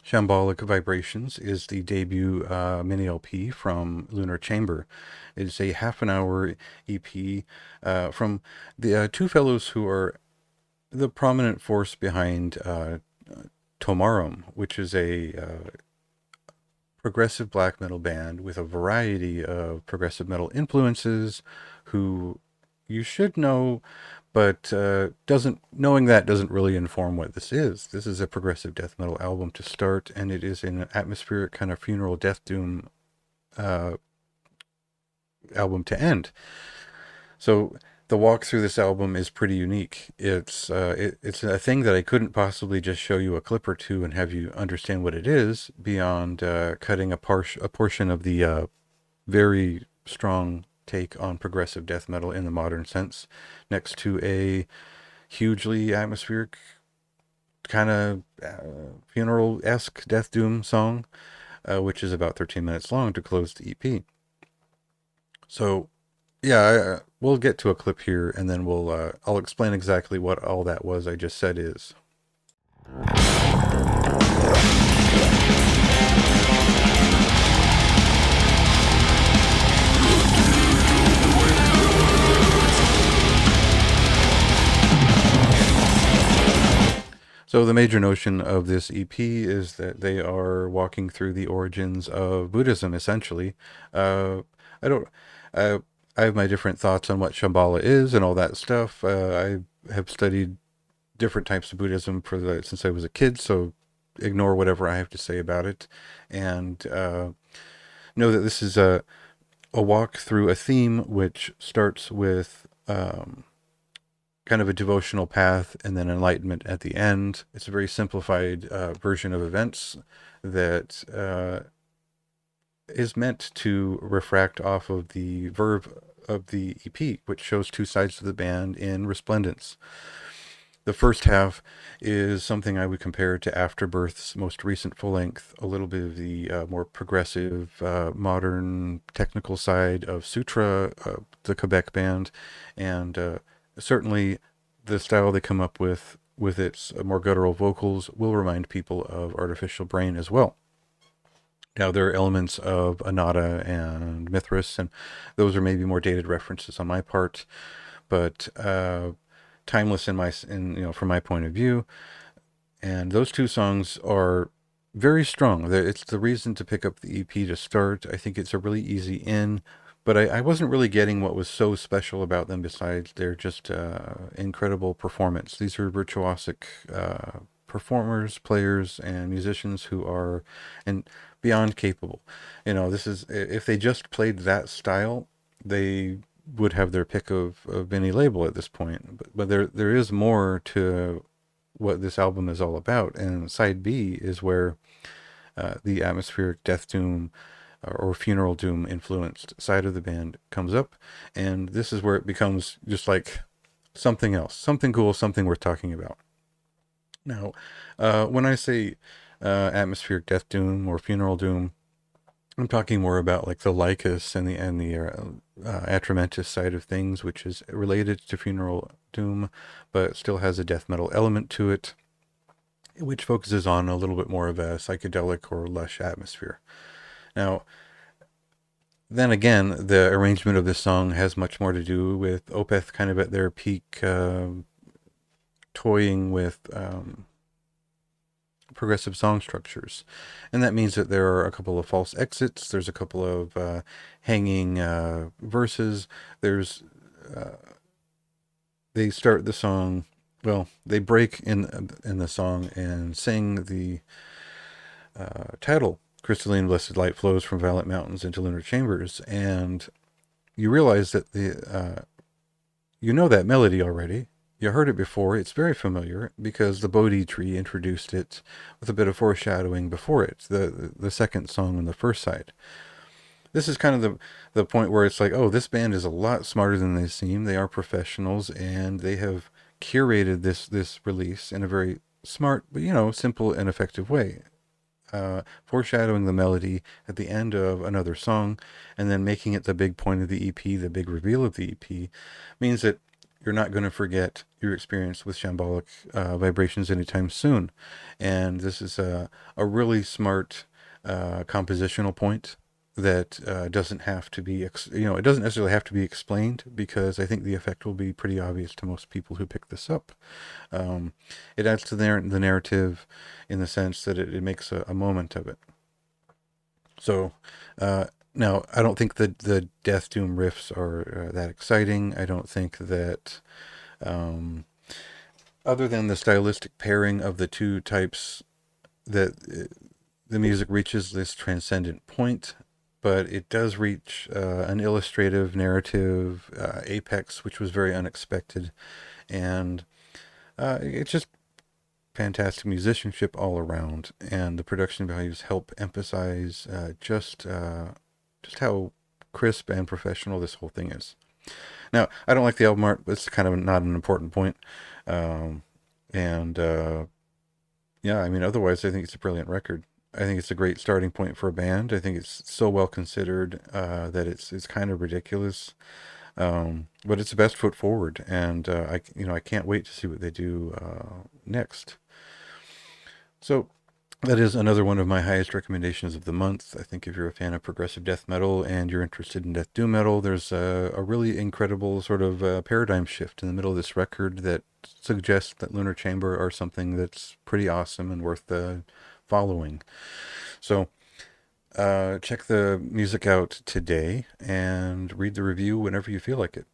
Shambhallic Vibrations is the debut mini LP from Lunar Chamber. It's a half an hour EP from the two fellows who are the prominent force behind Tomarum, which is a progressive black metal band with a variety of progressive metal influences, who you should know, but doesn't knowing that doesn't really inform what this is. This is a progressive death metal album to start, and it is an atmospheric kind of funeral death doom uh, album to end. So the walk through this album is pretty unique. It's a thing that I couldn't possibly just show you a clip or two and have you understand what it is beyond cutting a portion of the very strong take on progressive death metal in the modern sense next to a hugely atmospheric kind of funeral-esque death doom song, which is about 13 minutes long to close the EP. So yeah, we'll get to a clip here, and then I'll explain exactly what all that was I just said is. So the major notion of this EP is that they are walking through the origins of Buddhism, essentially. I don't. Uh, I have my different thoughts on what Shambhala is and all that stuff. I have studied different types of Buddhism since I was a kid, so ignore whatever I have to say about it, and know that this is a walk through a theme which starts with kind of a devotional path and then enlightenment at the end. It's a very simplified version of events that is meant to refract off of the verve of the EP, which shows two sides of the band in resplendence. The first half is something I would compare to Afterbirth's most recent full length, a little bit of the more progressive, modern, technical side of Sutra, the Quebec band, and certainly the style they come up with its more guttural vocals will remind people of Artificial Brain as well. Now, there are elements of Anata and Mithras, and those are maybe more dated references on my part, but timeless from my point of view. And those two songs are very strong. It's the reason to pick up the EP to start. I think it's a really easy in, but I wasn't really getting what was so special about them besides their just incredible performance. These are virtuosic performers, players, and musicians who are and beyond capable. This is if they just played that style, they would have their pick of any label at this point. But there is more to what this album is all about, and side B is where the atmospheric death doom or funeral doom influenced side of the band comes up, and this is where it becomes just like something else, something cool, something worth talking about. Now, when I say atmospheric death doom or funeral doom, I'm talking more about like the Lycus and the Atramentus side of things, which is related to funeral doom, but still has a death metal element to it, which focuses on a little bit more of a psychedelic or lush atmosphere. Now, then again, the arrangement of this song has much more to do with Opeth kind of at their peak, toying with progressive song structures. And that means that there are a couple of false exits, there's a couple of hanging verses, they start the song, well, they break in the song and sing the title, Crystalline Blessed Light Flows from Violet Mountains into Lunar Chambers, and you realize that you know that melody already. You heard it before. It's very familiar because the Bodhi tree introduced it with a bit of foreshadowing before it, the second song on the first side. This is kind of the point where it's like, oh, this band is a lot smarter than they seem. They are professionals, and they have curated this release in a very smart, but simple and effective way. Foreshadowing the melody at the end of another song, and then making it the big point of the EP, the big reveal of the EP, means that you're not going to forget your experience with Shambhallic Vibrations anytime soon. And this is a really smart compositional point that doesn't have to be, it doesn't necessarily have to be explained, because I think the effect will be pretty obvious to most people who pick this up. Um, it adds to the narrative in the sense that it makes a moment of it. So, now, I don't think that the Death Doom riffs are that exciting. I don't think that, um, other than the stylistic pairing of the two types, that the music reaches this transcendent point, but it does reach an illustrative narrative apex, which was very unexpected, and it's just fantastic musicianship all around, and the production values help emphasize just how crisp and professional this whole thing is. Now, I don't like the album art, but it's kind of not an important point. Um, and yeah, I mean, otherwise, I think it's a brilliant record. I think it's a great starting point for a band. I think it's so well considered that it's kind of ridiculous, but it's the best foot forward, and I can't wait to see what they do next. So that is another one of my highest recommendations of the month. I think if you're a fan of progressive death metal and you're interested in death doom metal, there's a really incredible sort of paradigm shift in the middle of this record that suggests that Lunar Chamber are something that's pretty awesome and worth following. So check the music out today and read the review whenever you feel like it.